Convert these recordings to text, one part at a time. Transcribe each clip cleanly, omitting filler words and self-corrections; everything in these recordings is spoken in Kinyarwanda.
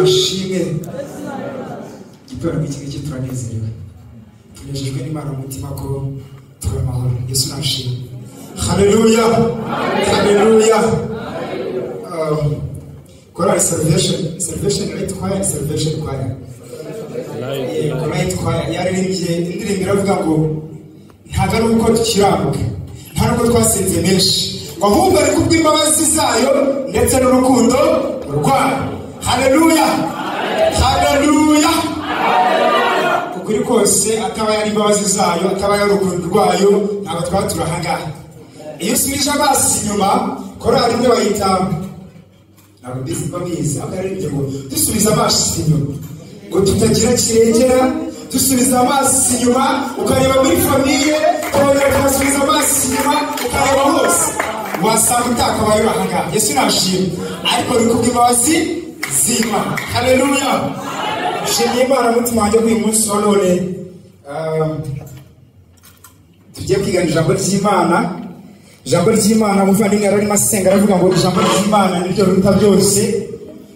nashimwe. Gitoro iki turanezerewe. Tunejejwe n'Imana mu mutima ko turi amahoro. Yesu nashimwe. Haleluya. Haleluya. Kora salvation right choir, salvation choir. Right choir yaririmbye indirimbo iravuga ngo ntago ari uko tukiramuka, nta nuko twasinze menshi, ahubwo ari kubw'imbabazi zayo ndetse n'urukundo rwayo. Haleluya. Haleluya. Ukuri kose ataba yari imbabazi zayo, ataba yari urukundo rwayo, ntabwo twaba turahangaha. Iyo usubije amaso inyuma, korali imwe bayita ntabwo bizi akaririmbye ngo dusubiza amaso inyuma ngo tutagira kirengera, dusubiza amaso inyuma ukareba muri famiye, ukongera ukasubiza amaso inyuma ukareba hose, wasanga utakabaye urahangaha. Yesu nashimwe. Ariko ni kubw'imbabazi z'Imana. Haleluya. Shimye Imana mutima wanjye kuri uyu munsi wa none. Tugiye kwiga ijambo ry'Imana. Ijambo ry'Imana umuvandimwe yararimo asenga aravuga ngo ijambo ry'Imana niryo ruta byose.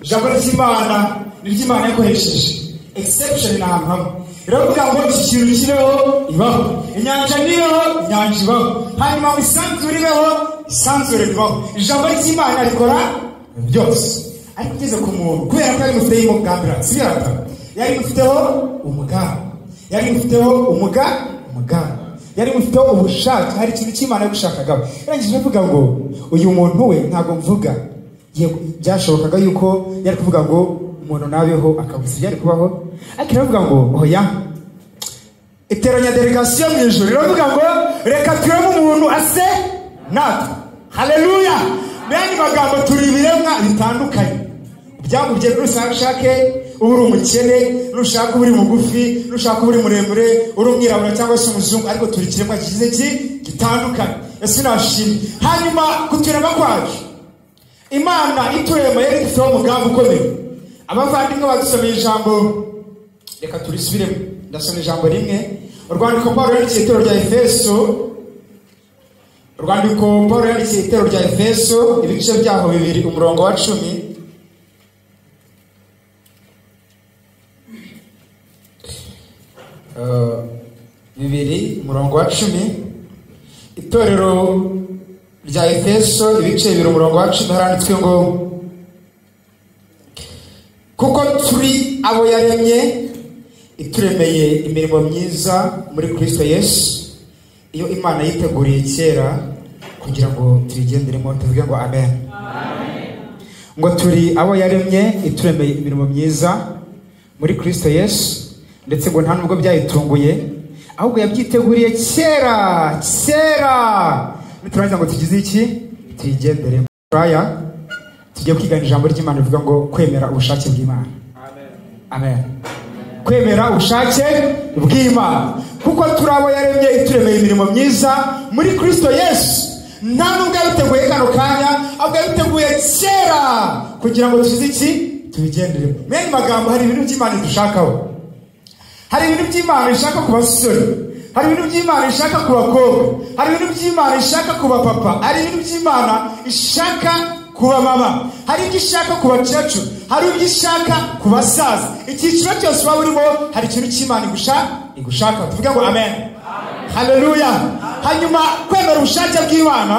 Ijambo ry'Imana niryo Imana yakoresheje. Exception na hamwe. Iravuga ngo iki kintu kireho ibaho. Inyanja niyo inyanja ibaho. Hanyuma isanzure ibaho isanzure ibaho. Ijambo ry'Imana rikora byose. Ariko ugeze ku muntu kubera ko ari mufite y'umugambira siyata. Yari mufiteho umugambi. Yari mufiteho umugambi. Yari mufiteho ubushake, hari ikintu cy'Imana yagushakaga. Yarangije avuga ngo uyu muntu we ntago mvuga. Byashobokaga yuko yari kuvuga ngo umuntu nabeho akabuza yari kubaho. Ariko aravuga ngo oya. Iteranya delegation mu ijuru iravuga ngo reka turebe umuntu ase natwe. Haleluya. Bene magambo turi ibiremwa bitandukanye. Byagubye n'ushake uri umukene, nushaka uri mugufi, nushaka uri muremure, uri umwirabura cyangwa se umuzungu, ariko turi kiremwa kigize gitandukanye. Yesu nashimwe. Hanyuma kuturema kwacu Imana iturema yari ifite umugambi ukomeye. Abavandimwe badusomeye ijambo, reka turisubiremo. Ndasoma ijambo rimwe. Urwandiko Paulo yandikiye itorero rya Efeso. Urwandiko Paulo yandikiye itorero rya Efeso, ibice byaho 2 umurongo wa 10. Bibiri umurongo wa 10. Itorero rya Efeso ibice 2 umurongo wa 10 haranditswe ngo kuko turi abo yaremye ituremeye imirimo myiza muri Kristo Yesu, iyo Imana yiteguriye kera kugira ngo tuyigenderemo. Tuvuge ngo amen. Ngo turi abo yaremye ituremeye imirimo myiza muri Kristo Yesu, ndetse ngo nta nubwo byayitunguye, ahubwo yabyiteguriye kera. Niturangiza ngo tugize iki tuyigenderemo. Tugiye kwigana ijambo ry'Imana rivuga ngo kwemera ubushake bw'Imana. Amen. Kwemera ubushake bw'Imana. Kuko turabo yaremye ituremeye imirimo myiza muri Kristo Yesu, nta nubwo yabiteguye kano kanya, ahubwo yabiteguye kera kugira ngo tugize iki tubigenderemo. Mene magambo hari ibintu by'Imana dushakaho. Hari ibintu by'Imana ishaka ku basore, hari ibintu by'Imana ishaka ku bakobwa, hari ibintu by'Imana ishaka ku bapapa, hari ibintu by'Imana ishaka ku bamama, hari ibyo ishaka ku bakecuru, hari ibyo ishaka ku basaza. Icyiciro cyose waba urimo hari ikintu cy'Imana igushaka. Tuvuge ngo amen. Haleluya. Hanyuma kwemera ubushake bw'Imana,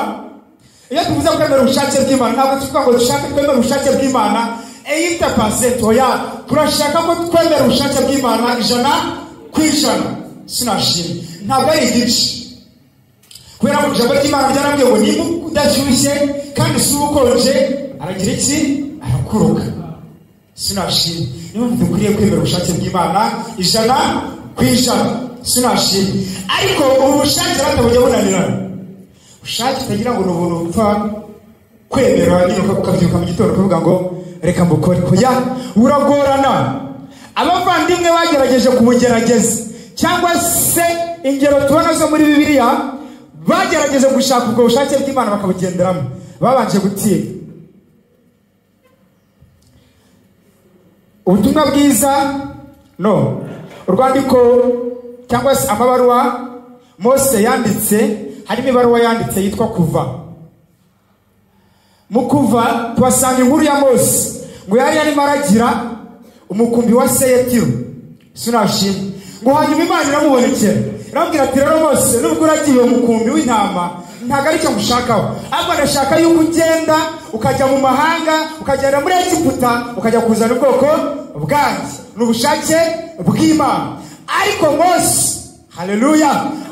iyo tuvuze kwemera ubushake bw'Imana ntabwo tuvuga ngo dushaka kwemera ubushake bw'Imana 80%. Oya, turashaka ko twemera ubushake bw'Imana 100%. Sinashimye. Ntabwo ari igice. Kubera ko ijambo ry'Imana ryarambwiye ngo niba udashyushye kandi si ukonje aragira iki arakuruka. Sinashimye. Niba dukwiriye kwemera ubushake bw'Imana 100%. Sinashimye. Ariko ubu bushake batabujya bunanirana. Ubushake utagira ngo n'ubuntu upfa kwemera nyine ukabyuka mu gitondo kuvuga ngo reka mbukore. Oya, uragorana. Abavandimwe bagerageje kubugerageza, cyangwa se ingero tubona zo muri Bibiliya bagerageje gushaka ubwo bushake bw'Imana bakabugenderamo, babanje gutsinda. Ubutumwa bwiza urwandiko cyangwa se amabaruwa Mose yanditse, harimo ibaruwa yanditse yitwa Kuva. Mu Kuva tuhasanga inkuru ya Mose ngo yari arimo aragira umukumbi wa Seyetiro sinashimwe ngo hanyuma Imana iramubonekera irambwira ati rero Mose nubwo uragiye umukumbi w'intama ntago ari cyo ngushakaho ahubwo ndashaka yuko ugenda ukajya mu mahanga ukagenda muri Egiputa ukajya kuzana ubwoko bwanjye n'ubushake bw'Imana. Ariko Mose haleluya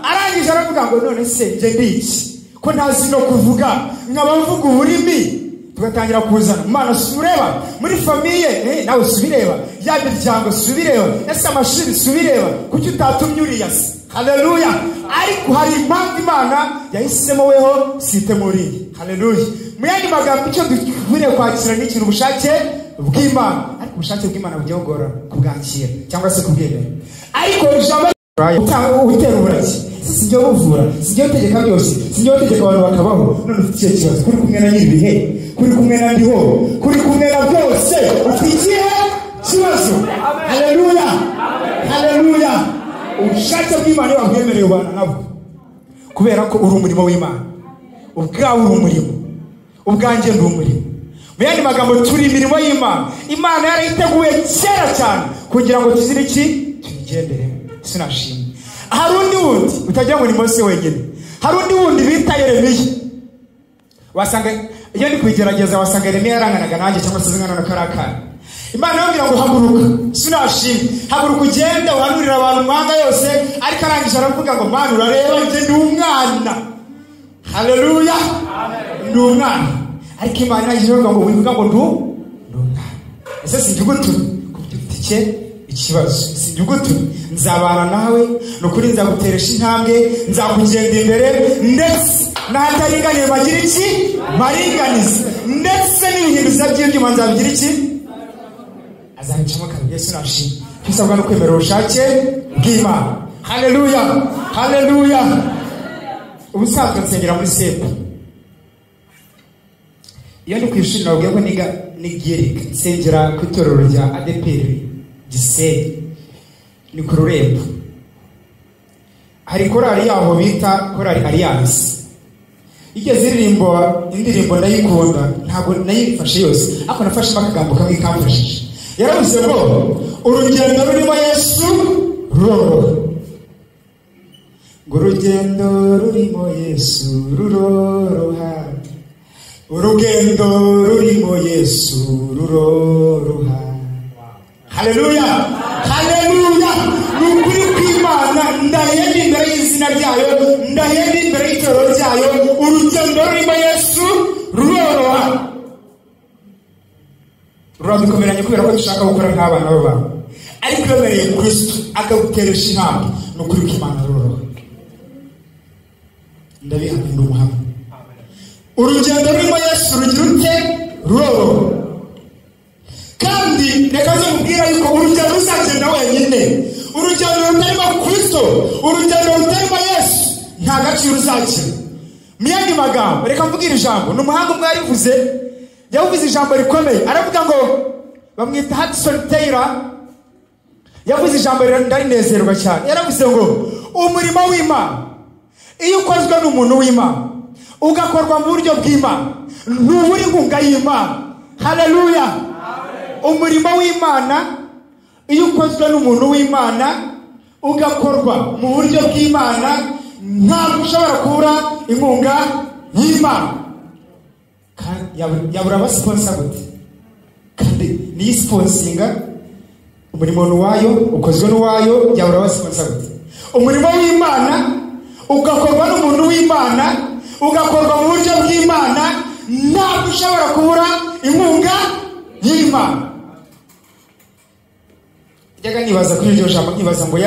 arangije aravuga ngo none se nje ndiki ko ntazi no kuvuga nkaba mvuga ururimi. Tugatangira kuzana Imana sureba muri famiye nawe subireba ya miryango subireba ese amashuri subireba kuki utatumye uriya se haleluya. Ariko hari impamvu Imana yahisemo weho site muri haleluya. Mu yandi magambo icyo dukwiriye kwakira ni ikintu ubushake bw'Imana, ariko ubushake bw'Imana buryogora kubwakira cyangwa se kubwemera. Ariko ijambo utera uburaki sinjye buvura sinjye utegeka byose sinjye utegeka abantu bakabaho. None ufite icyo kibazo kuri kumwe na nyiribihe kuri kumwe na ndiho kuri kumwe na byose ufite kibazo. Haleluya haleluya. Ubushake bw'Imana bwemere ubana nabwo kubera ko uri umurimo w'Imana, ubwawe uri umurimo, ubwanjye ndi umurimo. Mu yandi magambo turi imirimo y'Imana. Imana yarayiteguye kera cyane kugira ngo tuzire iki tuyigenderemo. Sinashimwe. Hari undi wundi utagira ngo ni Mose wenyine, hari undi wundi bita Yeremiya. Wasanga iyo ndi kugerageza wasanga Yeremiya yaranganaga nanjye cyangwa se zingana na karakara. Imana yambwira ngo haguruka sinashimwe haguruka ugende uhanurira abantu mwanga yose. Ariko arangije aravuga ngo Mana urareba nje ndi umwana. Haleluya ndi umwana. Ariko Imana ivuga ngo wivuga ngo ndi umwana. Ese sinjugutu kubifitike ikibazo sinjugutu nzabana nawe nukuri nzaguteresha intambwe nzakugenda imbere ndetse n'ataringaniye bagira iki maringanize ndetse n'ibihinduza by'ibyuma nzabigira iki azabicamo kabiri. Yesu nashimwe. Twisabwa no kwemera ubushake bw'Imana. Haleluya haleluya. Ubusanzwe nsengera muri sepu. Iyo ndi kwishuri nabwiye ko nigirika nsengera ku itorero rya ADPR Gisenyi ni ku Rurembo. Hari korali yaho bita korali Alliance. Igeze iririmbo indirimbo ndayikunda ntabwo nayifashe yose ariko nafashe akagambo kamwe kamfashije. Yaravuze ngo urugendo rurimo Yesu ruroroha. Ngo urugendo rurimo Yesu ruroroha. Urugendo rurimo Yesu ruroroha. Haleluya haleluya. Nukuri kw'Imana ndahenda imbere y'izina ryayo ndahenda imbere y'itorero ryayo. Urugendo rurimo Yesu ruroroha. Ruradukomeranye kubera ko dushaka gukora nk'abana b'abantu. Ariko yemereye Kristo akaguteresha intambwe nukuri kw'Imana ruroroha. Ndabihamya umuhamya. Urugendo rurimo Yesu rugira ute ruroroha. Kandi reka nzamubwira yuko urugendo ruzagenda wenyine. Urugendo rutarimo Kristo, urugendo rutarimo Yesu nta gaciro uzagira. Mu yandi magambo reka mvugire ijambo n'umuhanga umwe yarivuze yavuze ijambo rikomeye. Aravuga ngo bamwita Hudson Taylor. Yavuze ijambo ndarinezerwa cyane. Yaravuze ngo umurimo w'Imana iyo ukozwe n'umuntu w'Imana ugakorwa mu buryo bw'Imana ntuburi inkunga y'Imana. Haleluya. Umurimo w'Imana iyo ukozwe n'umuntu w'Imana ugakorwa mu buryo bw'Imana ntabwo ushobora kubura inkunga y'Imana. Yabura abasiponsa gute kandi niyi sponsinga umurimo n'uwayo ukozwe n'uwayo. Yabura abasiponsa gute umurimo w'Imana ugakorwa n'umuntu w'Imana ugakorwa mu buryo bw'Imana ntabwo ushobora kubura inkunga y'Imana. Njyaga nibaza kuri iryo jambo nkibaza ngo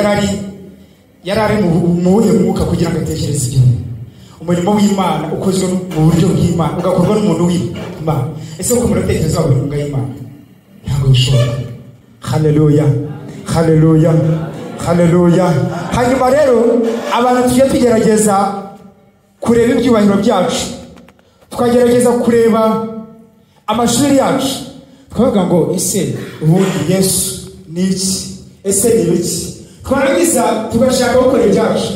yarari mu wuhe mwuka kugira ngo atekereze ibyo. Umurimo w'Imana ukozwe mu buryo bw'Imana ugakorwa n'umuntu w'Imana. Ese uko muratekereza wabura inkunga y'Imana ntabwo bishoboka. Haleluya haleluya haleluya. Hanyuma rero abantu tujye tugerageza kureba ibyubahiro byacu, tukagerageza kureba amashuri yacu, twavuga ngo ese ubundi Yesu ni iki, ese ni iki, twarangiza tugashaka gukora ibyacu.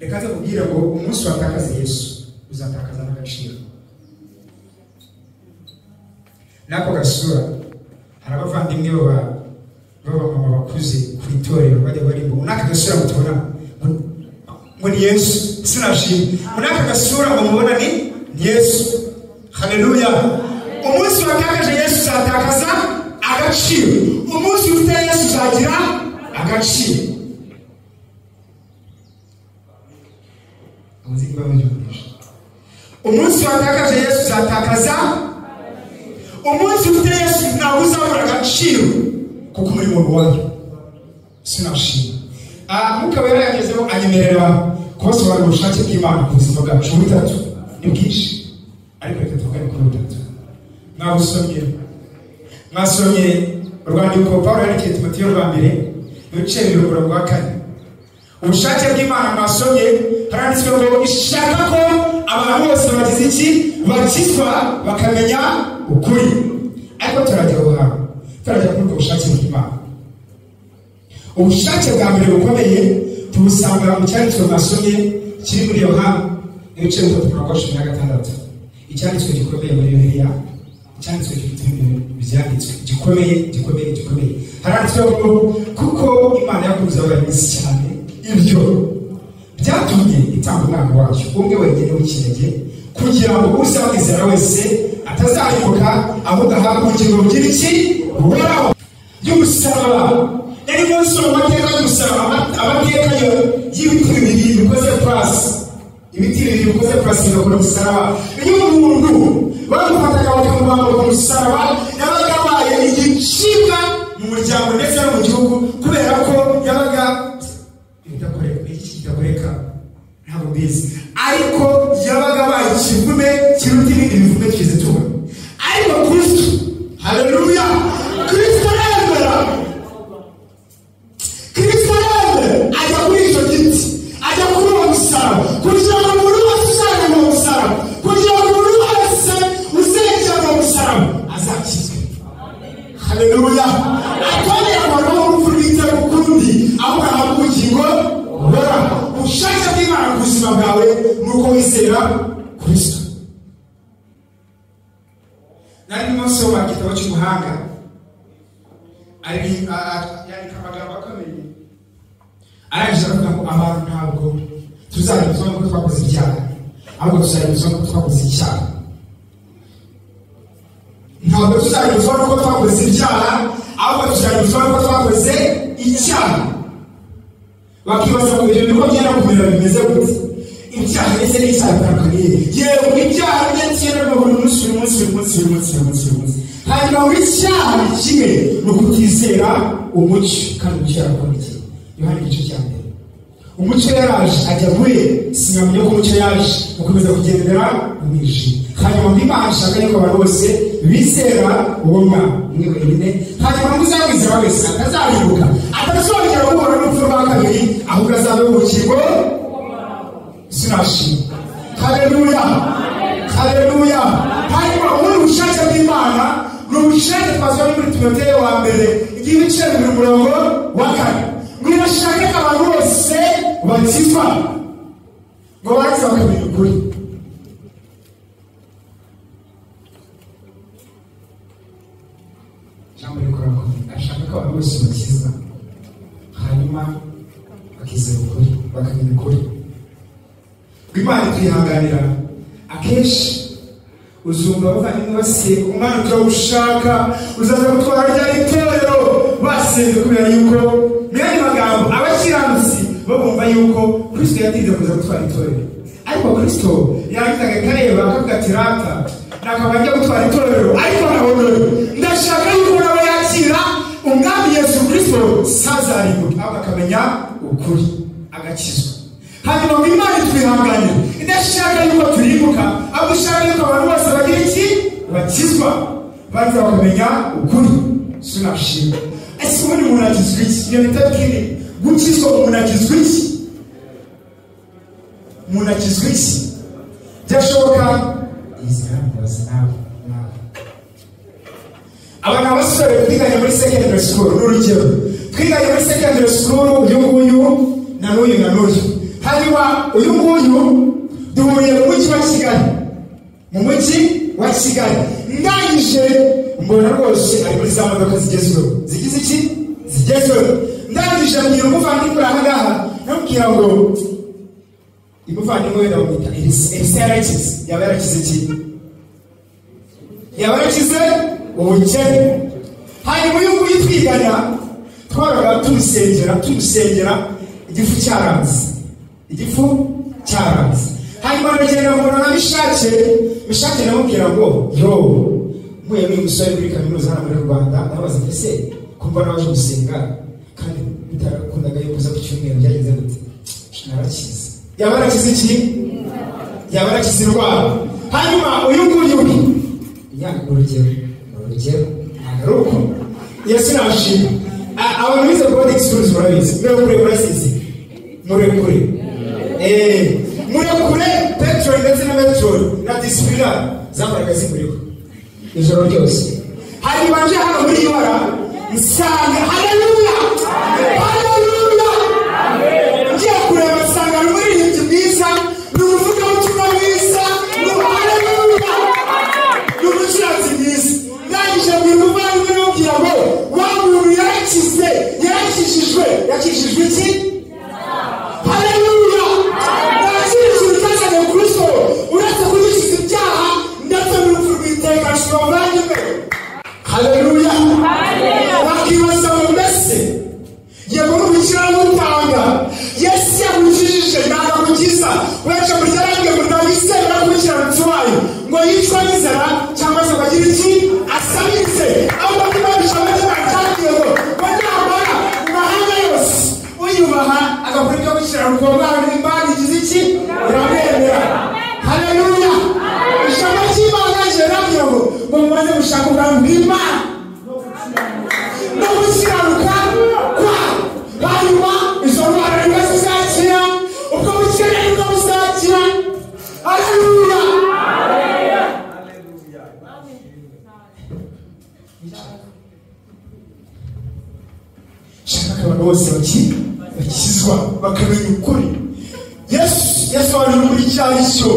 Reka tukubwire ngo umunsi watakaza Yesu uzatakaza n'agaciro n'ako gasura hari abavandimwe b'abamama bakuze ku itorero bajya barimbo unaka gasura mutubona ngo ni Yesu sinashimye unaka gasura ngo mubona ni Yesu. Haleluya. Umunsi watakaje Yesu uzatakaza agaciro, umunsi ufite Yesu uzagira agaciro. Umunsi watakaje Yesu uzatakaza, umunsi ufite Yesu ntabwo uzabura agaciro kuko umurimo wayo sinashimye. Mukaba yaragezeho anyemerera kubasobanurira ubushake bw'Imana ku buzima bwacu. Butatu ni bwinshi ariko reka tuvugane kuri butatu. Mwasomye urwandiko Pawulo yandikiye Timoteyo rwa mbere ibice 4. Ubushake bw'Imana mwasomye haranditswe ngo ishaka ko abantu bose bagize iki bakizwa bakamenya ukuri. Ariko turajya kuri ubwo bushake bw'Imana. Ubushake bwa mbere bukomeye tubusanga mu cyanditswe mwasomye kiri muri Yohana ibice 3:16. Icyanditswe gikomeye muri Bibiliya, icyanditswe gifite ibintu byanditswe gikomeye. Haranditswe ngo kuko Imana yakunze abantu cyane ibyo byatumye itanga umwana wayo umwe wenyine w'ikinege kugira ngo uzamwizera wese atazarimbuka ahubwo ahabwe ubugingo bugira iki buhoraho. Y'umusaraba yari munsi mu mateka y'umusaraba, amateka y'ibiti bibiri bikoze purasi, ibiti bibiri bikoze purasi bigakora umusaraba. Iyo umuntu bamufataga bakamubamba ku musaraba yabaga abaye igicibwa mu muryango ndetse no mu gihugu, kubera ko yabaga kidakoreka ntabwo mbizi, ariko yabaga abaye ikivume kiruta ibindi bivume twize tubona. Ariko Kristo, haleluya, Kristo aremera ajya kuri icyo giti, ajya kuri uwo musaraba kugira ngo umuntu wese uzajya mu musaraba, kugira ngo umuntu wese uzajya mu musaraba azakizwe. Haleluya. Atongera abantu b'urupfu rw'iteka ukundi ahubwo ahabwa ubugingo buhoraho. Ubushake bw'Imana ku buzima bwawe ni uko wizera Kristo. Nari munsi wo mu gitabo cy'umuhanga yandika amagambo akomeye, arangije aravuga ngo abantu ntabwo tuzaribuzwa nuko twakoze ibyaha, ahubwo tuzaribuzwa nuko twakoze icyaha. Ntabwo tuzaribuzwa nuko twakoze ibyaha, ahubwo tuzaribuzwa nuko twakoze icyaha. Bakibaza ngo ibyo niko byera kumera bimeze gute? Ibyaha ndetse n'icyaha bitandukanye. Yewe ibyaha byakera buri munsi. Hanyuma w'icyaha kimwe ni ukutizera umucyo, kandi umucyo yarakomeye. Yohana igice cya mbere. Umucyo yaraje ajya muri sinamenye ko umucyo yaje ukomeza kugendera mu mwijima. Hanyuma Imana ishaka yuko abantu bose bizera uwo mwana umwe wenyine, hanyuma uzamwizera wese atazarimbuka, atazongera guhura n'urupfu rwa kabiri, ahubwo azabe mu bugingo sinashimye. Haleluya. Hanyuma ubundi bushake bw'Imana ni ubushake twazanye muri Timoteyo wa mbere igice 4:4 ngo irashaka ko abantu bose bakizwa ngo baze bakamenya ukuri. Jambo rikora ko ashaka ko abantu bose bakizwa, hanyuma bakizera ukuri, bakamenya ukuri. Imana twihanganira akenshi uzumva abavandimwe basenga umwana turawushaka, uzaza gutwara rya itorero basenga kubera yuko n'andi magambo abakiranutsi babumva yuko Kristo yatinze kuza gutwara itorero. Ariko Kristo yarahitaga akareba akavuga ati rata nakaba njya gutwara itorero, ariko nabona ndashaka yuko nawe yakira umwami Yesu Kristo sazarimbuka, ahubwo akamenya ukuri agakizwa. Hanyuma mu Imana twihangane idashaka yuko turimbuka, ahubwo ishaka yuko abantu bose bagira iki bakizwa, baza bakamenya ukuri. Sinashimye. Ese ubundi umuntu akizwa iki? Iyo bitabwire gukizwa umuntu akizwa iki? Umuntu akizwa iki? Byashoboka abana basore twiganye muri secondary school, n'urugero twiganye muri secondary school uyu nguyu na n'uyu. Hanyuma uyu nguyu duhuriye mu mujyi wa Kigali, mu mujyi wa Kigali. Ndangije mbona rwose ari muri za modoka zigezweho zigize iki zigezweho. Ndangije mbwira umuvandimwe aha ngaha namubwira ngo umuvandimwe wenda bamwita Elisa yarakize. Yaba yarakize iki? Yaba yarakize ubukene. Hanyuma uyu nguyu twigana twabaga tumusengera igifu cyaranze. Hanyuma ndagenda mbona na Mishake namubwira ngo mpuye n'uyu musore muri kaminuza hano muri Rwanda. Ndabaza ese ko mbona waje gusenga kandi bitarakundaga yo kuza ku cyumweru byagenze gute? Narakize. Yaba yarakize iki? Yaba yarakize indwara. Hanyuma uyu nguyu urugero nagaruko Yesu nashima. Abantu bize body schools murabizi. Murekure petrol ndetse na metro na discipline zamaraga zimuriho ijoro ryose. Hanyuma nje hano muri Yora nsanga haleluya ngiye kureba nsanga muri ibyo bwiza n'umuvuga ubutumwa bwiza haleluya n'umukiranzi bwiza. Ndangije mwumuvandimwe n'ubwira ngo wa muntu yakishijwe iki? Haleluya. Nakishijwe cyane mu Kristo uretse kubikiza ibyaha ndetse n'urupfu rw'iteka shobanywe. Haleluya. Bakibaza ngo mbese yego n'ubukira n'utanga Yesu yamujijije nagamukiza weje mu ryarange ngo nabisera kukiranutsi wayo ngo yicwa n'inzara cyangwa se bagira iki asabitse aho bakubisha abatangiye ngo banyamara mu mahanga yose uyubaha agakurika gukiranuka w'Imana Imana igize iki urabemera. Haleluya. Ijambo ry'Imana riravuga ngo mumaze gushaka ubwami bw'Imana no gukiranuka kwa hanyuma izo ndwara zizakira ubwo bukene nibwo buzakira. Haleluya. Shaka abantu bose bakizwa bakamenya ukuri. Yesu wari muri cyaricyo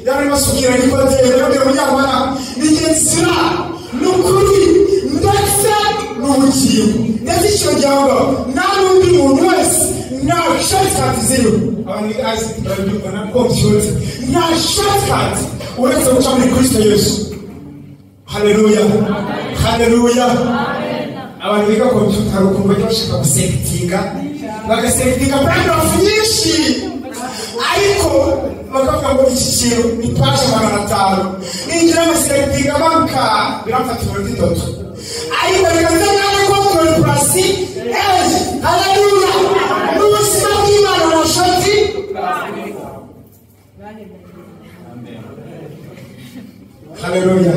yari masukira Nikodemo yabwira umunyamana n'igenzira n'ukuri ndetse n'ubugingo. Ndetse icyo gihango nta n'undi muntu wese nta shortcut zero. Abantu bigazi barabibwa na computer nta shortcut uretse guca muri Kristo Yesu. Haleluya. Abantu biga computer ukumva bashaka gusekitinga bagasekitinga paragraph nyinshi ariko bakavuga ngo iki kintu ni page 500 ninjira mu sekitinga banka biramfata iminota 3 ariko bikaza nawe control plus haleluya n'ubuzima bw'Imana na shoti. Haleluya.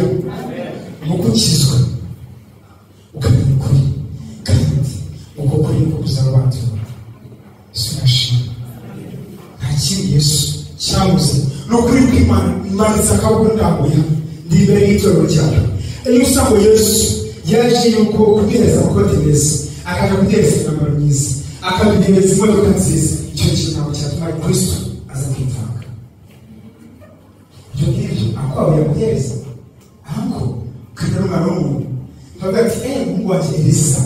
Mukukizwa ukamenya ukuri kandi uko kuri ko kuzabanzura. Sunashima nta kindi Yesu cyamuze n'ukuri kw'Imana imanitse akaboko ndabuya ndibere y'itoro ryawe. Iyo usanga Yesu yaje yuko kubwiriza abakozi beza akaja kugereza inama myiza akabigereza imodoka nziza. Icyo kintu ntabwo cyatuma Kristo aza kwitanga. Ibyo ngibyo akwabuye kugereza ahubwo kandi n'umwana w'umuntu hagati Mungu wa Elisa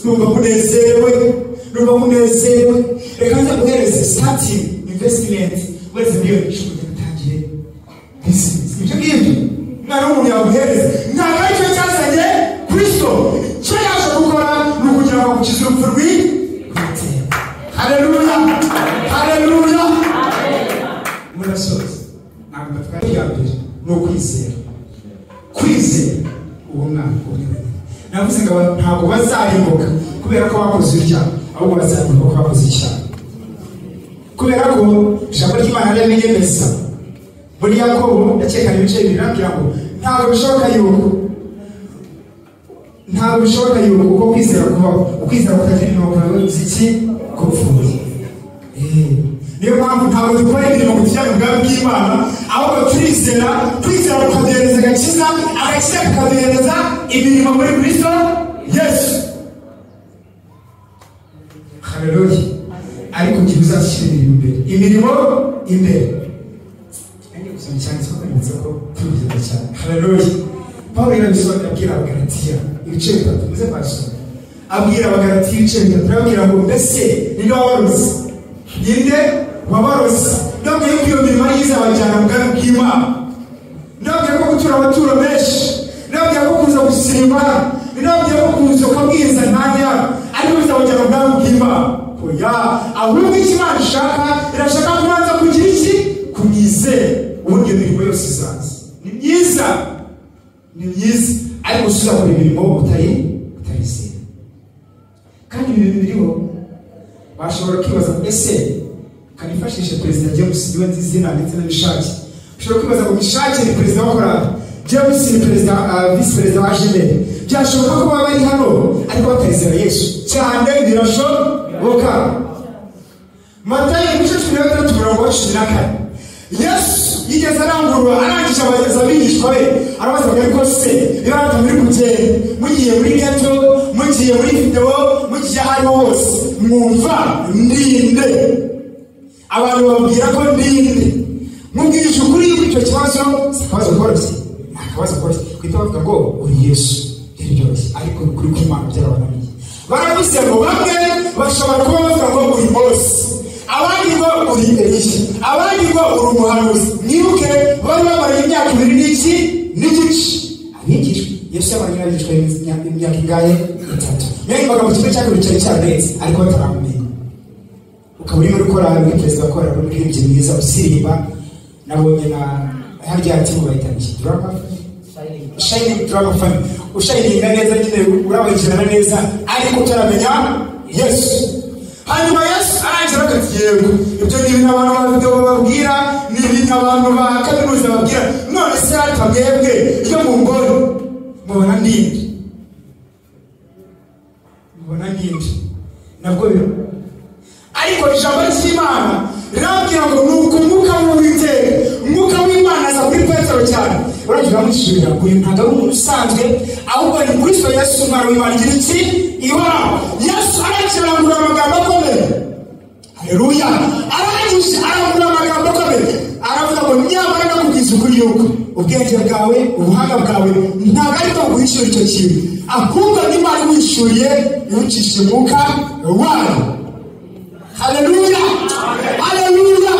numva munezerewe reka nza guhereza starting investment wese niyo icumi gutangire business. Ibyo ngibyo umwana w'umuntu yaguhereza ntabwo aricyo cyazanye Kristo. Cyo yaje gukora ni ukugira ngo gukiza urupfu rw'iteka. Haleluya. Murasoza ntabwo batwara iya mbere ni ukwizera uwo mwana navuze ngo ntabwo bazarimbuka kubera ko bakoze ibyaha ahubwo bazarimbuka ko bakoze icyaha. Kubera ko ijambo ry'Imana ryamenyemeza muri Yakobo ndakekana ibice birambwira ngo ntabwo bishoboka yuko uko kwizera kubaho ukwizera kutagira intumbero z'iki kupfuye. Niyo mpamvu ntabwo dukora imirimo kujyana ubwami bw'Imana ahubwo twizera kukaduhereza agakiza kakaduhereza imirimo muri Kristo Yesu. Haleluya. Ariko ngiye uzashyira imirimo imbere. Cyane ko kwemeza ko tubizi cyane. Haleluya. Pawulo yarabisobanura abwira abagalatiya ibice bitatu muze kwasoma. Abwira abagalatiya ibice bitatu arabwira ngo mbese ninde wabarozi? Ninde wabarozi? Ntabwo yuko iyo mirimo yiza abajyana mu bwami bw'Imana. Ntabwo yuko gutura amaturo menshi. Ntabwo yuko kuza gusimba. Ntabwo yuko kuza kubwiriza ntanya. Ariko bizabajyana mu bwami bw'Imana. Oya, ahubwo icyo Imana ishaka irashaka kubanza kugira iki? Kumwizera. Ubundi iyo mirimo yose izaza. Ni myiza. Ni myiza. Ariko uzakora imirimo utarizera. Kandi ibi bintu biriho bashobora kwibaza ese kanifashisha perezida James niwe nzizina ndetse na Mishaki. Ushobora kwibaza ngo Mishaki ni perezida w'Akorali, James ni perezida vice perezida wa Jemeli. Byashoboka ko baba bari hano ariko batarizera Yesu cyane birashoboka. Matayo 16:14 Yesu yigeze arangurura arangije abageza abigishwa be arabaza ngo ariko se iyo muri kugenda mugiye muri ghetto mugiye muri video mugiye hano hose mwumva ndinde? Abantu babwira ko ndinde. Mubwije ukuri icyo kibazo akabazo koroshye akabazo koroshye kwita bavuga ngo uri Yesu iryoshye ariko kuri kw'Imana byarabananiye. Barabize ngo bamwe bashobora kuba bavuga ngo uri Mose, abandi ngo uri Elisha, abandi ngo uri umuhanuzi. Nibuke bari bamara imyaka 2 n'igice abigishwa. Yesu yamaranye n'abigishwa imyaka ingahe? 3. Yabaga mu kigo cy'abicaye cyaretse ariko bataramumenya. Ukaba urimo gukora muri perezida wakora muri ibyo mwiza usirimba nabonye na harya ati ngo bahitanye drama shining drama fan ushininga neza nyine urabikirana neza ariko utaramenya Yesu. Hanyuma Yesu arangira ati yego ibyo ni ibintu abantu bafite bababwira, ni ibintu abantu ba kaminuza babwira. None se atamwebwe iyo mungore mubona ndinde nabwo biro. Ariko ijambo ry'Imana rirambwira ngo nuko umwuka w'Imana aza kuri Petero cyane. Uragira amushirira kuri ntago ari umuntu usanzwe ahubwo ni Kristo Yesu umwana w'Imana igira iki ihoraho. Yesu arakirangura amagambo akomeye. Haleluya. Arangije arangura amagambo akomeye aravuga ngo nyamara nakubwiza ukuri yuko ubwenge bwawe ubuhanga bwawe ntabwo ari bwo guhishura icyo kintu ahubwo n'Imana wishuriye yucishe umwuka wayo. Haleluya. Haleluya.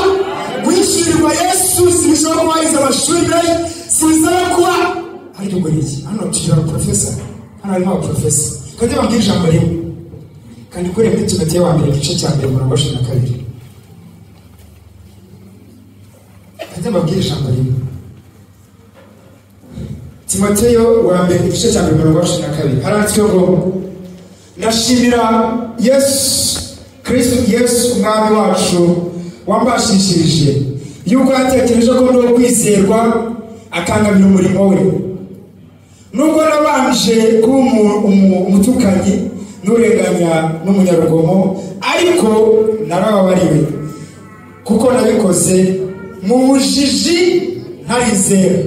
Wishyurirwa Yesu sibishobora kuba warize amashuri menshi, sibisaba kuba ariko ngo iki hano tugira professor, hano harimo abaprofesa. Kandi bambwira ijambo rimwe kandi kuri muri Timoteyo wa mbere igice cya 1:12 kandi bambwira ijambo rimwe. Timoteyo wa mbere igice cya 1:12 haranditswe ngo ndashimira Yesu Kristo Yesu umwami wacu wambashishirije yuko yatekereje ko no kwizerwa akangamira umurimo we. Nubwo nabanje kuba umutukanyi n'urenganya n'umunyarugomo ariko narababariwe kuko nabikoze mu bujiji ntarizera.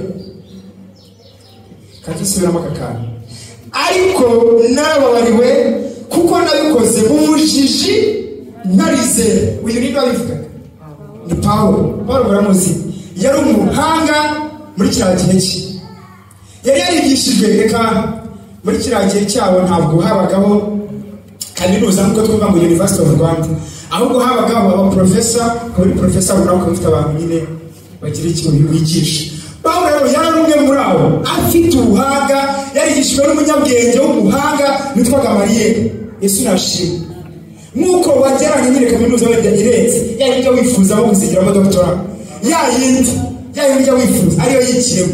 Kandi subiramo akakana. Ariko narababariwe kuko nabikoze mu bujiji ntarizera. Uyu ni babivuga ni Pawulo. Baramuzi yari umuhanga muri kiriya gihe. Yari yarigishijwe reka muri kiriya gihe cyabo ntabwo habagaho kaminuza nk'uko twumva ngo University of Rwanda, ahubwo habagaho abaprofesa. Kuri profesa urabona ko bafite abantu nyine bagira ikintu bigisha. Pawulo yari umwe muri abo afite ubuhanga, yarigishijwe n'umunyabwenge w'umuhanga witwaga Mariyeli. Yesu nashimwe. Nuko wageranye nyine kaminuza wenda irenze yari wifuza aho gusigiramo doctora yindi wifuza ariyo yikiremo.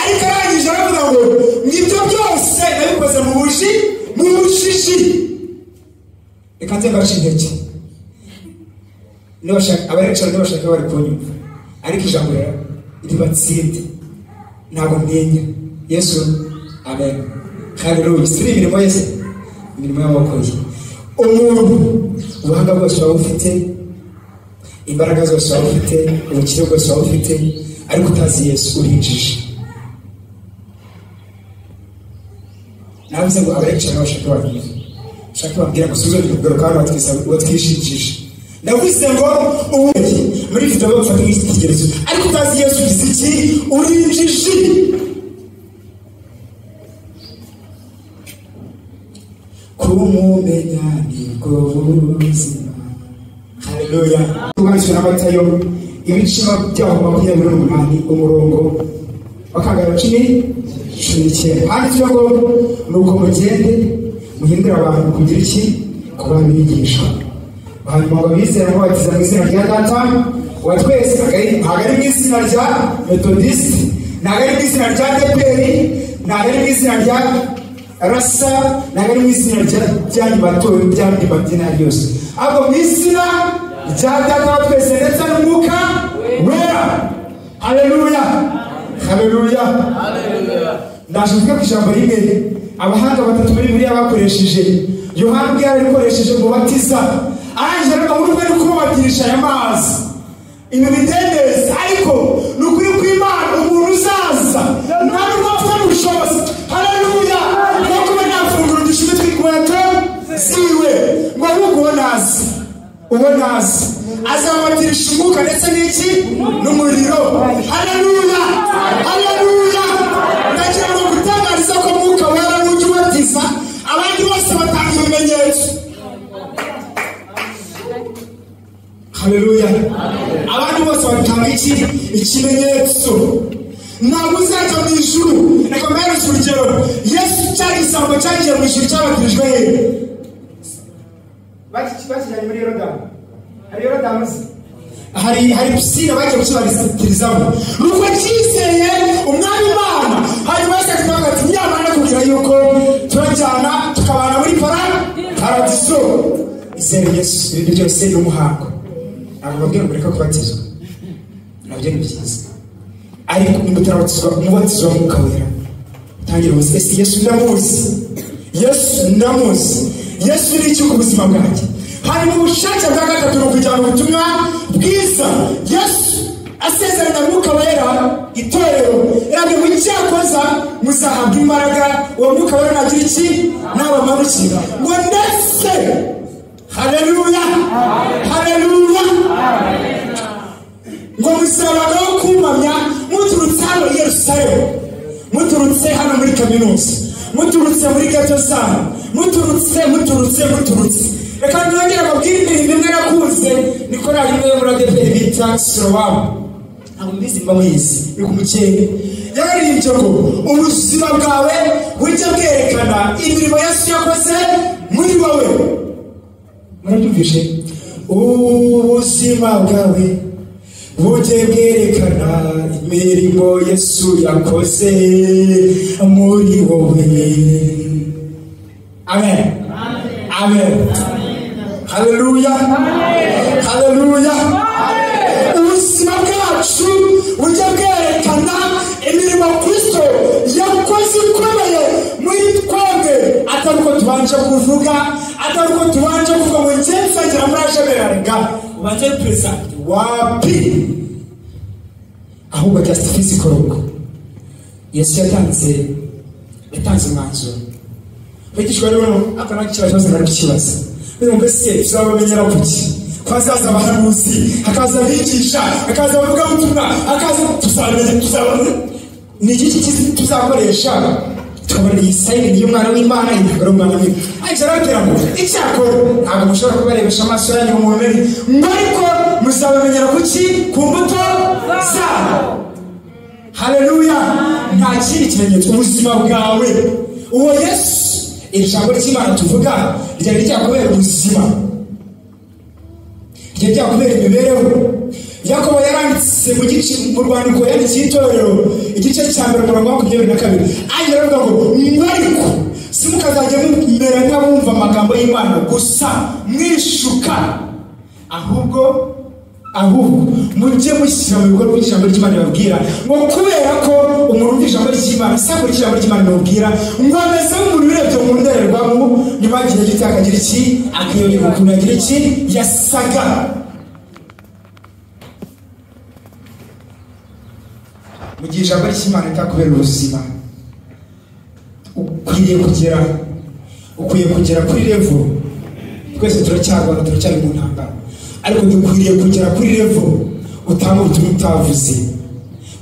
Ariko arangije aravuga ngo nibyo byose nabikoze mu bujiji. Reka nze mbace intege abashaka bari kunyumva ariko ijambo ribatsinde ntabwo mwenya. Yesu amen. Haleluya. Siri imirimo yose imirimo y'amaboko ye. Umuntu ubuhanga bwose waba ufite, imbaraga zose waba ufite, ubukire bwose waba ufite, ariko utazi Yesu urinjije. Navuze ngo abarekera bashaka babwira ngo suzo kugaruka hano watwishingije ndavuze ngo ubundi muri video bafata nk'ikitegerezo ariko utazi Yesu giziki uri injiji. Kumumenya nibwo buzima. Haleluya. Tubashye n'abatayo ibiciro byaho 28 umurongo wakagara 10 handitswe ngo nuko mugende muhindura abantu kugira iki kubabigisha hanyuma ngo bizera ngo batiza mu izina rya Data wa twese hagari mu izina rya Methodist nagari mu izina rya Deperi nagari mu izina rya Rasa nagari mu izina rya Batori byandi madina yose abo mu izina rya Data wa twese ndetse n'Umwuka wera. Haleluya. Haleluya. Haleluya. Ndashaka kujambo rimwe abahanga batatu muri Bibiliya bakoresheje Yohana ubwe yarikoresheje mu batiza arangije rero muri bwo kubatirisha aya mazi ibi bidendeze ariko nukuri kw'Imana umuntu uzaza ntabwo bafite ubushobozi. Haleluya. Nuko banafungura dushime twikwato siwe ngo ubonazi ubonazi azabatirisha umwuka ndetse n'iki n'umuriro. Haleluya. Haleluya. Ndagira ngo gutangariza ko umwuka wera n'ujya ubatiza abandi bose batanga ibimenyetso. Haleluya. Abandi bose batanga iki ikimenyetso. Ntabwo uzajya mu ijuru. Reka mbereke urugero. Yesu cyari isambo cyagiye mu ijuru cyabatirijwe he? Bakijyanye muri Yorodani. Hari Yorodani hari pisine bagiye kukibarizamo nuko cyizeye umwami Imana hanyuma akatubwira ati nyamara kugira yuko turajyana tukabana muri paradiso. Izere Yesu ibintu byose ni umuhango. Ntabwo babwira ngo reka kubatizwa nabyo ni byiza ariko nimutarabatizwa umubatizo w'Umwuka wera tangira ubuzima. Yesu ndamuzi. Yesu ndamuzi. Yesu ni iki ku buzima bwanjye. Hari mu bushake bwa gatatu no kujyana ubutumwa bwiza. Yesu asezeranya Umwuka wera itorero yabwiye mu cyakoza muzahabwa imbaraga uwo Mwuka wera nagira iki n'abamarukira ngo ndetse. Haleluya. Haleluya. Ngo musabagaho kumamya muturutse hano i Yerusalemu, muturutse hano muri kaminuza, muturutse muri gato zanyu, muturutse. Reka nongera babwire imirimo imwe nakuze ni korali imwe muri Adeperi bita Silowamu. Ntabwo mbizi mba mwizi ni ku mukene yaririmbye ngo ubuzima bwawe bujya bwerekana imirimo Yesu yakoze muri wowe. Murabyumvishe? Ubuzima bwawe bujye bwerekana imirimo Yesu yakoze muri wowe. Amen. Amen. Haleluya. Haleluya. Ubuzima bwacu bujya bwerekana imirimo Kristo yakoze ikomeye muri twebwe atari uko tubanje kuvuga atari uko tubanje kuvuga ngo njye nsangira muri ajeberanga ubanje perezida wapi ahubwo just physical. Yesu yatanze umwanzuro bigishwa rero akana kibazo narakibaza rero mbese tuzabamenyera kuki kwazaza abahanuzi akaza bigisha akaza bavuga ubutumwa akaza tuzabamenye ni iki tuzakoresha tukabona iyi sayini y'umwana w'Imana y'umwana w'Imana ageragera ngo icyakora ntabwo mushobora kubarebesha amaso yanyu mu mubiri ngo ariko muzabamenyera kuki ku mbuto zabo. Haleluya. Nta kindi kimenyetso ubuzima bwawe uwo Yesu ijambo ry'Imana tuvuga ryari ryakubera ubuzima ryari ryakubera imibereho. Yakobo yaranditse mu rwandiko yandikiye itorero igice cya 22 agira ngo mwariko simukazajya mumera nk'abumva amagambo y'Imana gusa mwishuka ahubwo mujye mushyira mu bikorwa ijambo ry'Imana babwira ngo kubera ko umuntu ijambo ry'Imana sako ijambo ry'Imana babwira ngo ameze nk'umuntu urebye mu ndorerwamo nyuma y'igihe gito akagira iki akiyongera ukuntu agira iki yasaga. Mu gihe ijambo ry'Imana ritakubera ubuzima ukwiye kugera kuri level twese turacyari mu ntambara ariko dukwiriye kugera kuri level utanga ubutumwa utavuze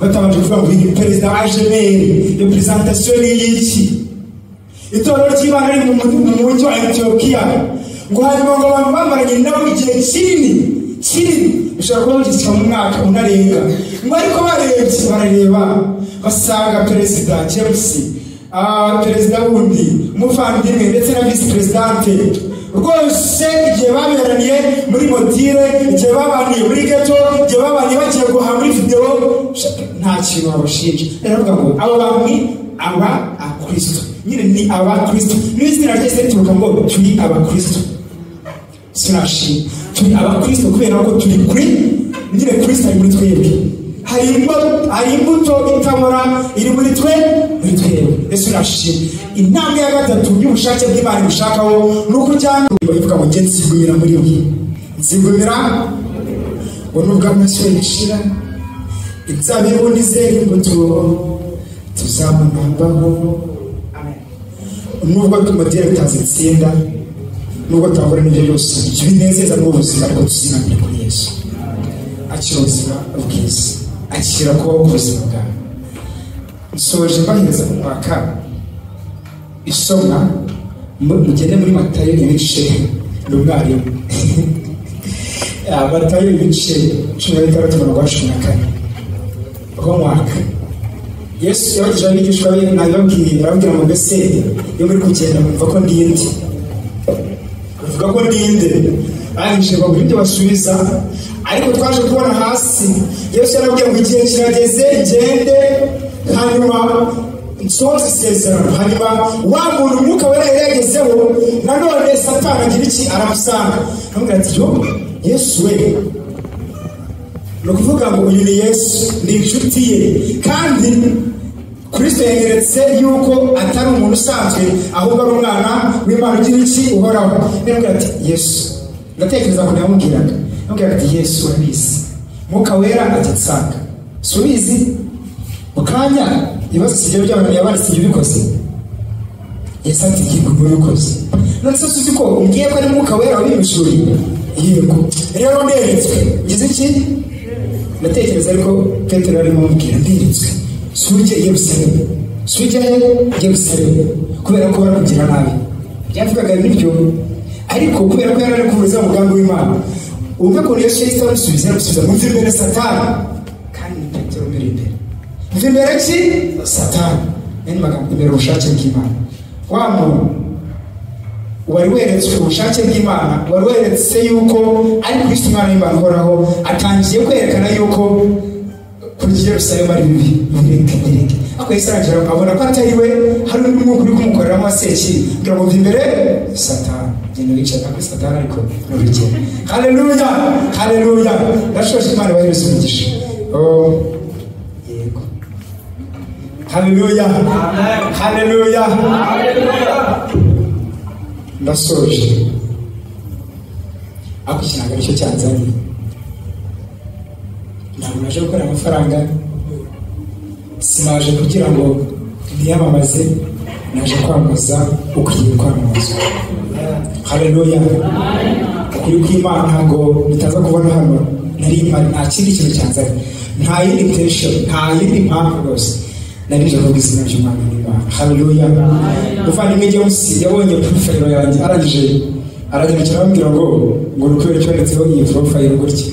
batabanje kuvuga ngo iyi perezida aje mere iyo presentation ni y'iki itorero ry'Imana riri mu mujyi wa Ethiopia ngo hanyuma ngo abantu bamaranye nabo igihe kinini ushobora kuba bagishika mu mwaka unarenga ngo ariko barareba basanga perezida James perezida wundi umuvandimwe ndetse na vice presidente rwose igihe baberaniye muri motire igihe babaniye muri ghetto igihe babaniye bagiye guha muri video nta kintu babashinja rero ngo abo bantu aba Kristo nyine ni aba Kristo n'izina rye tuvuga ngo turi aba Kristo sinashi turi aba Kristo kubera ko turi kuri nyine Kristo ari muri twebwe hari imbuto itabora iri muri twebwe ese nashi intambwe ya gatatu y'ubushake bw'Imana bushakaho nuko cyane bivuga ngo nge nzigumira muri we nzigumira ubwo amashyi yishira inzabibu n'izeri imbuto tuzamunambaho nubwo tumutera bitazitsinda nubwo twahura n'ibyo byose binezeza mu buzima ariko tuzinamira kuri Yesu akira ubuzima bwiza akira kubaho ubuzima bwawe nsoje mbahereza mu mwaka isomwa mugende muri Matayo ibice n'umwarimu Matayo ibice 16:14 uwo mwaka Yesu yabajije abigishwa be nababwiye arabwira ngo mbese iyo muri kugenda mumva ko ndinde bavuga ko ndinde arangije babwira ibyo basubiza ariko twaje kubona hasi Yesu yarabwiye ngo igihe kirageze ngende hanyuma nsohoze isezerano hanyuma wa muntu umwuka wera yagezeho nanone Satani agira iki aramusanga amubwira ati yo Yesu we no kuvuga ngo uyu ni Yesu ni inshuti ye kandi Kristo yanyeretse yuko atari umuntu usanzwe ahubwo ari umwana w'Imana ugira iki uhoraho amubwira ati Yesu ndatekereza ko yamubwiraga amubwira ati Yesu urabizi mwuka wera atsanga subizi ukanya ibibazo sijya by'abantu yabanditse ibyo bikoze Yesu ati igikugu bikoze none se uzi ko umbwiye ko ari mwuka wera wabimishuriye yego rero nderetswe ngize iki ndatekereza ariko Petero arimo mubwira nderetswe suje Yerusalemu kubera ko barakugira nabi byavugaga nibyo ariko kubera ko yarari kubuza umugambi w'Imana ubwo ko Yesu yahise amusubiza mu imbere Satani kandi Petero imbere ki Satani ni magambo imbere ubushake bw'Imana wa muntu wari weretswe ubushake bw'Imana wari weretse yuko ari Kristo Umwana w'Imana uhoraho atangiye kwerekana yuko kuri Yerusalemu ari bibi ako Yesu aragira abona ko atari we hari undi mwuka uri kumukoreramo aseki kugira ngo imbere Satani genda wicara kuri Satani ariko n'urugero haleluya ndashoje Imana bahereza umugisha yego haleluya ndasoje ako kinanga nicyo cyanzanye ntabwo naje gukora amafaranga sinaje kugira ngo niyamamaze naje kwamamaza ukwiye kwamamaza haleluya ukuri kw'Imana ntabwo bitaza kubona hano nari nta kindi kintu cyanzanye nta yindi intention nta yindi mpamvu rwose narije kuvuga izina ry'Umwana w'Imana haleluya uvandimwe James yabonye profile yanjye arangije arambwira ngo rukubere cyonetseho iyi profile gutya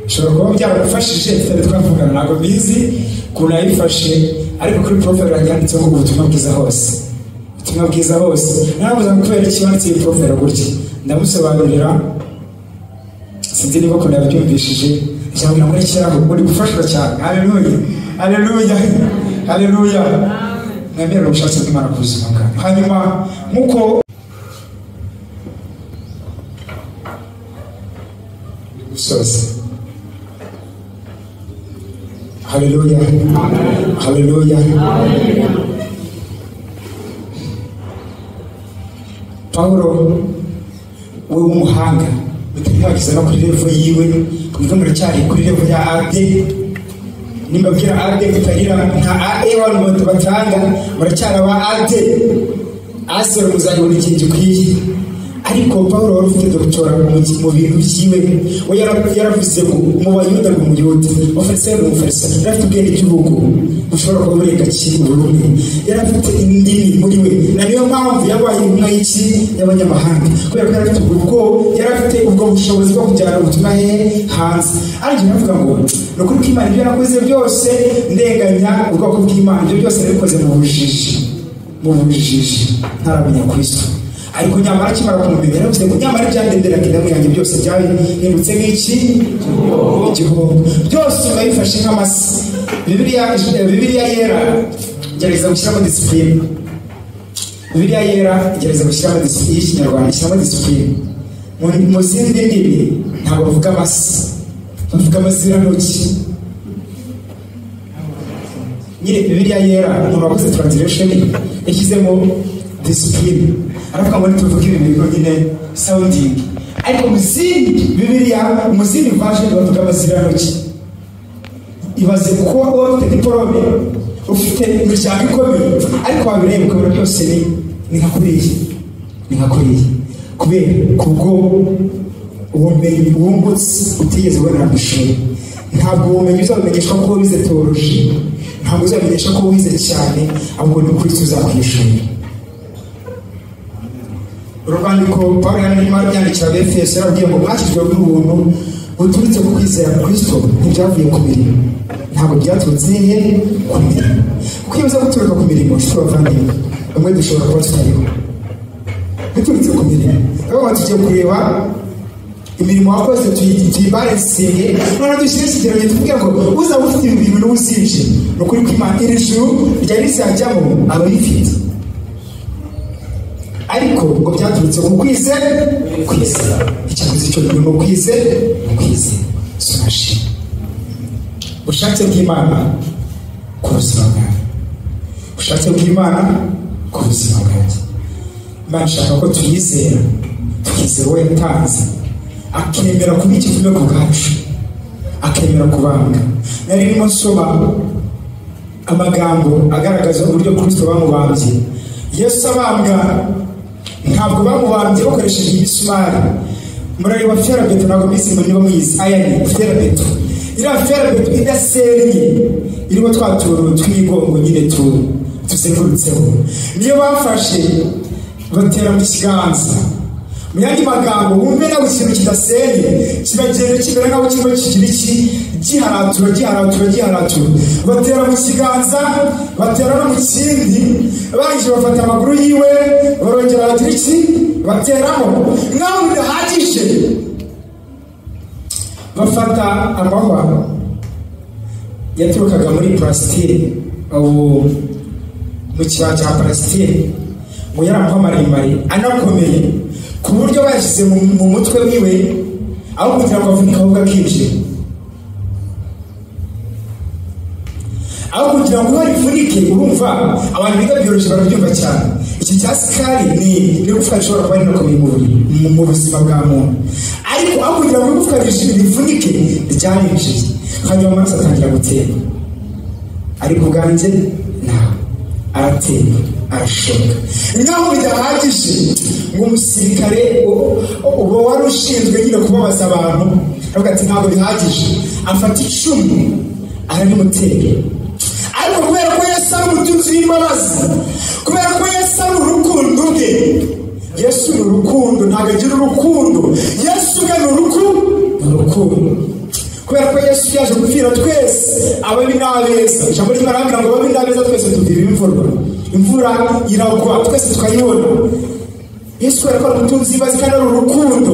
ushobora kuba byaragufashije tutari twavugana ntabwo bizi ukuntu yayifashe ariko kuri profile yanjye yanditseho ngo ubutumwa bwiza hose naravuze ngo kubera iki wanditse iyi profile gutya ndamusobanurira sinzi niba ukuntu yabyumvishije cyangwa muri kiraho uri gufashwa cyane haleluya mwemere ubushake bw'Imana ku buzima bwawe hanyuma nk'uko gusoza haleluya Paulo we w'umuhanga bitamwagiza no kuri level yiwe kuko muracyari kuri level ya AD nimbabwira AD mutarira nta A1 ngo batanga muracyari aba AD asero muzajya muri kintu kwiye ariko Pawulo wari ufite doktora mu bintu byiwe we yaravuze ngo mu bayuda ngo umuyuda Umufarisayo ngo umufarisayo yari afite ubwenge bw'ibihugu bushobora kuba burenga Uburundi, yari afite indimi muri we, na niyo mpamvu yabaye intumwa y'iki y'abanyamahanga, kubera ko yari afite ubwo bushobozi bwo kujyana ubutumwa hanze. Ariko navuga ngo ni ukuri ko Imana ibyo nakoze byose ndenganya ubwoko bw'Imana, ibyo byose nabikoze mu bujiji ntaramenya Kristo. Ariko nyamara akimara kumumenya yaravuze ngo nyamara ibyandenderaga indamu yanjye byose byahindutse nk'iki igihombo, byose urabifashe nk'amasi. Bibiliya yera gerageza gushyiramo disipurine. Bibiliya yera gerageza gushyiramo disipurine y'Ikinyarwanda, ishyiramo disipurine. Mu zindi ndimi ntabwo bavuga amasi, bavuga amazirantoki. Nyine Bibiliya yera umuntu wakoze translation yashyizemo disipurine, aravuga ngo ntituvuge ibintu nyine sounding, ariko mu zindi Bibiliya mu zindi version bavuga amazirantoki. Ibaze ko wowe ufite diporome, ufite imiryango ikomeye, ariko wabireba ukabona byose ni nka kuriya, kubera kubwo ubumenyi wungutse utigeze ubona mu ishuri. Ntabwo ubumenyi uzabamenyeshwa ko wize teoloji, ntabwo uzabamenyesha ko wize cyane, ahubwo ni ukuri tuzakwishurira. Urwandiko Pawulo yandikira Abefeso yarabwiye ngo mwakijwe n'ubuntu buturutse ku kwizera Kristo, ntibyavuye ku mirimo, ntabwo byaturutse ku mirimo. Kuko iyo biza guturuka ku mirimo bavandimwe, bamwe dushobora kuba tutariho biturutse ku mirimo. Rero tugiye kureba imirimo wakoze tuyibaresinge, none dushyire ikigereranyo tuvuge ngo uzaba ufite ibintu n'uwusibye, ni ukuri ko Imana iri juru ryari rizajyamo abayifite. Ariko ngo byaturutse ku kwizera. Ikibazo cyo ni mu kwizera. Sunashi ubushake bw'Imana ku buzima bwawe, ubushake bw'Imana ku buzima bwawe. Imana ishaka ko tuyizera, tukizera uwo yatanze, akemera kuba ikivume ku bwacu, akemera kubambwa. Nari ndimo nsoma amagambo agaragaza uburyo Kristo bamubambye. Yesu abambwa ntabwo bamubambye bakoresheje imisumari. Murareba ferabeto, ntabwo mbizi ngo niba muyizi, aya ni ferabeto. Iriya ferabeto idasenye iriho twa tuntu tw'imigongo nyine tuzengurutseho, niyo bafashe batera mu kiganza. Mu yandi magambo wumve nawe ikintu kidasenye kiragenda kimera nk'aho kirimo kigira iki giharatura. Batera mu kiganza, batera no mu kindi, barangije bafata amaguru yiwe, barongera bagira iki bateramo nk'aho bidahagije. Bafata amahwa yaturukaga muri plasitire, mu kibaya cya plasitire, ngo yari amahwa maremare anakomeye ku buryo bashyize mu mutwe wiwe, aho kugira ngo avunike ahubwo akinjira, aho kugira ngo barifunike. Urumva abantu biga biyoroshye barabyumva cyane. Iki cya sikari ni igufwa rishobora kuba rinakomeye mu buzima bwa muntu, ariko aho kugira ngo igufwa rifunike ryarinjiye, hanyuma amaraso atangira gutemba. Ariko ubwanjye ntawe aratemba, arashoka. Nk'aho bidahagije ngo umusirikare uba wari ushinzwe nyine kubabaza abantu aravuga ati ntabwo bihagije, afata icumu ararimutera. Ariko kubera ko Yesu ari umutunzi w'imbabazi, kubera ko Yesu ari urukundo rwe, Yesu ni urukundo, ntabwo agira urukundo. Yesu ubwe ni urukundo. Kubera ko Yesu yaje gupfira twese, ababi n'abeza. Ijambo ry'Imana rivuga ngo ababi n'abeza twese tuvira imvura iragwa twese tukayibona. Yesu kubera ko ari umutunzi w'imbabazi kandi ari urukundo,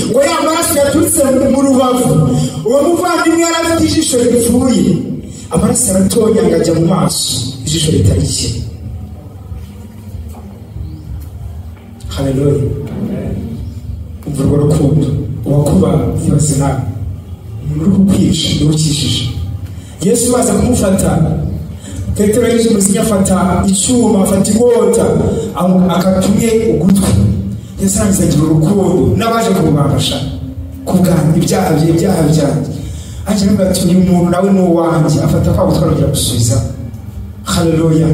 ngo ya maraso yaturutse mu rubavu, uwo muvandimwe yari afite ijisho ripfuye, amaraso aratonyanga ajya mu maso, ijisho ritariki. Haleluya. Umva urwo rukundo. Uwakuba ibaze nawe umuntu uri kukwica ntiwukishije. Yesu baza kumufata, Petero yagize umuzinya, afata icyuma, afata inkota, akatumye ugutwi. Yesu arangiza agira urukundo n'abaje kumubambasha kubwanjye ibyaha byanjye. Aje avuga ati uyu muntu nawe ni uwanjye, afata kwa gutwara kugira gusubiza. Haleluya.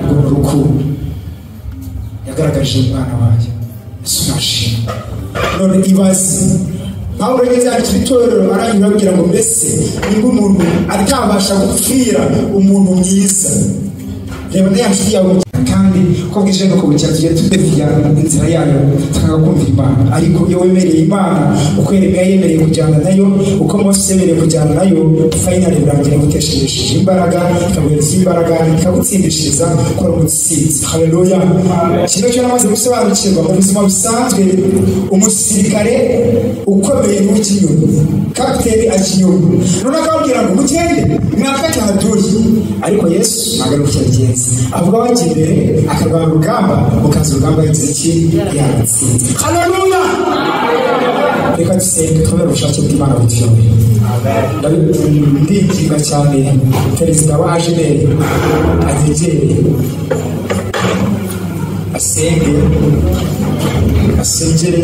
Urwo rukundo yagaragaje umwana wayo. Smash. None ibaze Pawulo yandikira itorero arababwira ngo mbese niba umuntu atabasha gupfira umuntu mwiza reba nayashyiye yawe kandi ko bwije no kubukira tudefiya inzira yayo takakumva Imana ariko iyo wemereye Imana ukwereka yemereye kujyana nayo uko Mose yemereye kujyana nayo finally birangira gutesheje imbaraga ikaguhereza imbaraga ikagutsindishiriza ko umutsinzi. Haleluya. Kino cyo namaze gusobanukirwa mu buzima busanzwe umusirikare ukomeye n'ukinyuma kapiteni akinyuma none akabwira ngo mugende mwafata haduri ariko Yesu agarukira genzi avuga wagiye imbere akarwanya urugamba ukaza urugamba y'inziki yatsinze. Haleluya. Reka dusenge twemere ubushake bw'Imana butuyoboye. Ndinginga cyane perezida wa AJR agegere asengere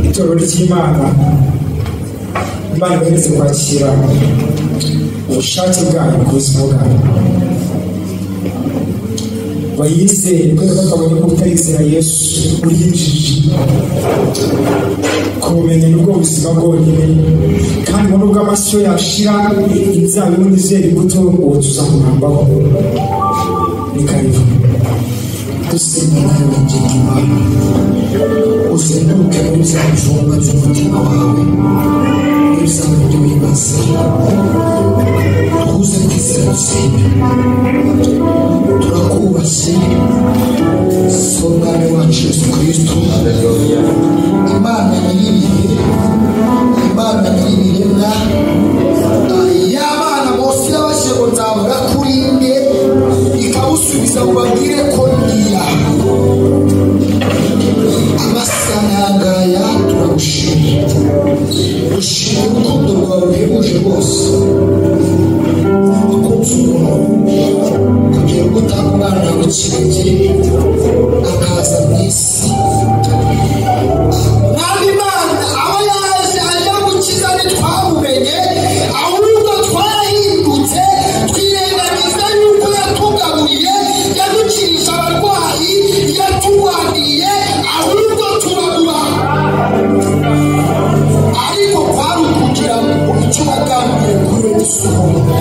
itorero ry'Imana Imana ihereze kwakira ubushake bwayo ku buzima bwayo bayizeye kubera ko bakabonye ko utarizera Yesu uri injiji kumenya nubwo buzima bwonyine kandi ngo nubwo amasiyo yashira inzabibu n'izera imbuto uwo tuzamurambaho ni karibu dusenga n'ingingo Imana uzenguruke muri za njomba z'umutima wawe n'ibisanga by'uwibaza tuze kwizera dusenga turakubashye Umwami wacu Yesu Kristo. Imana nyiribihe, Imana nyiribiremwa, y'abana bose y'abashyira ngo nzavuga kuri nde ikabusubiza ngo babwire ko ndiya amasangaya turagushimira ushimira urukundo rwawe ruhebuje rwose wakunze umuntu kugira ngo utanga umwana wawe kirenge akaza mu isi mwami Imana aho yaje ajya gukiza ntitwamumenye ahubwo twarahindutse twirengagiza yuko yatugaburiye yadukirisha abarwayi yaturwaniye ahubwo turabura ariko kwari ukugira ngo icyo wagambiriye kuri we gisohoke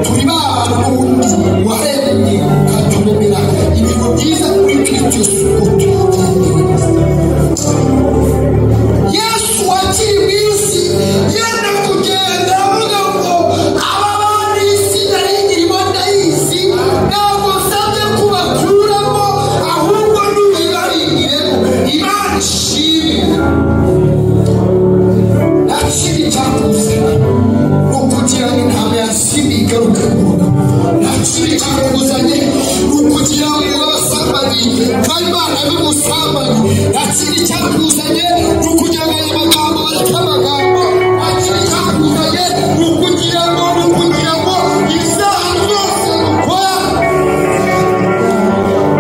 turi babana n'ubundi waremye ukaturemera ibintu byiza kuri Kristo Yesu Yesu wakiri mu isi yenda kugenda avuga ngo aba bandi isi nari ngirimo ndayizi ntabwo nsabye kubakuramo ahubwo n'ubibaringiremo Imana ishimwe ntakiri cyakuzana ni ukugira ngo intama yasimbi igaruke mu rugo ntakiri cyakuzanye ni ukugira ngo abasambanyi Imana b'umusambanyi ntakiri cyakuzanye ni ukugira ngo aya magambo bareke amagambo ntakiri cyakuzanye ni ukugira ngo izaha zose dukora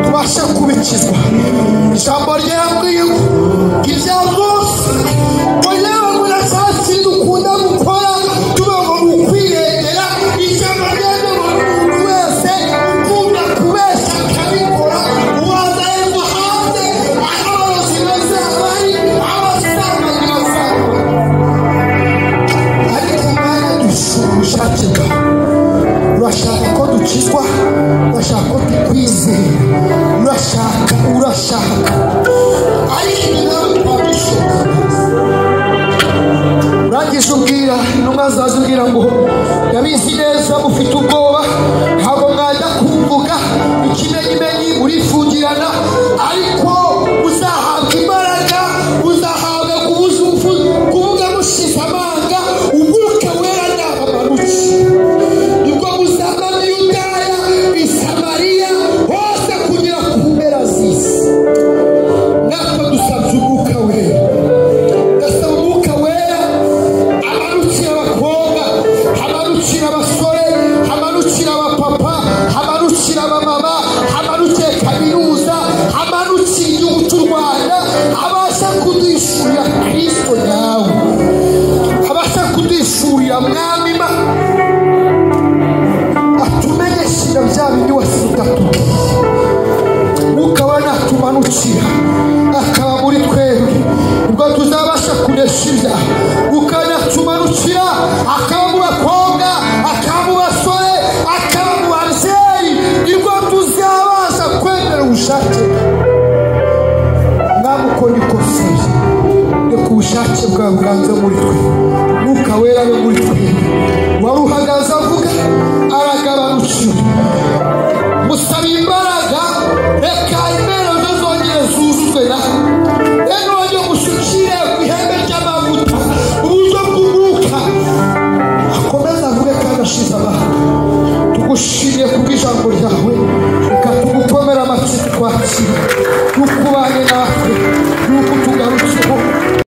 tubashe kubikizwa ijambo ryambwiye ibya byose ngo yewe muracyasi dukunda gukora tubaho mu kwirengera ijambo ryambwiye ngo umuntu wese ukunda kubeshya akabikora ubanza yeva hanze aho abarozi bazabari abasambanyi bazabari ariko Imana dusura ubushake bwawe urashaka ko dukizwa urashaka ko tukwizera urashaka ariko nawe twabishobora urangije ubwira intumwa zazo ubwira ngo yabizi neza ufite ubwoba ntabwo mwajya kumvuga ikimenyimenyi murifungirana ariko uzahabwa imbaraga uzahabwa kuvuga mushize amanga umwuka wera nabamanutse nibwo muzaba mu Yudaya i Samariya hose kugera ku mpera z'isi natwe dusabye umwuka wera ndasaba umwuka wera amanukira abakobwa amanukira abasore amanukira abapapa amanukira abamama amanukira kaminuza amanukira igihugu cy'u Rwanda abasha kudwishurira Kristo nawe abasha kudwishurira mwami atumenyesha bya bindi wasize atubwiye mwuka we natumanukira gukira akaba muri twebwe, ubwo tuzabasha kunesha ibyaha. Ukanatumanukira akaba mu bakobwa, akaba mu basore, akaba mu babyeyi, nibwo tuzabasha kwemera ubushake. Mwami uko niko fuza, reka ubushake bwawe bwanze muri twe, Mwuka Wera abe muri twe. Wari uhagaze avuga aragabanukira, musaba imbaraga, reka imbere zo zongere zuzuzwe nawe. Rero wajya musukire ku ihembe ry'amavuta, uburyo bw'umwuka akomeza avuge kandi ashize abantu. Tugushimiye kubw'ijambo ryawe, reka tugukomere amashyi twakira, tukubanye nawe.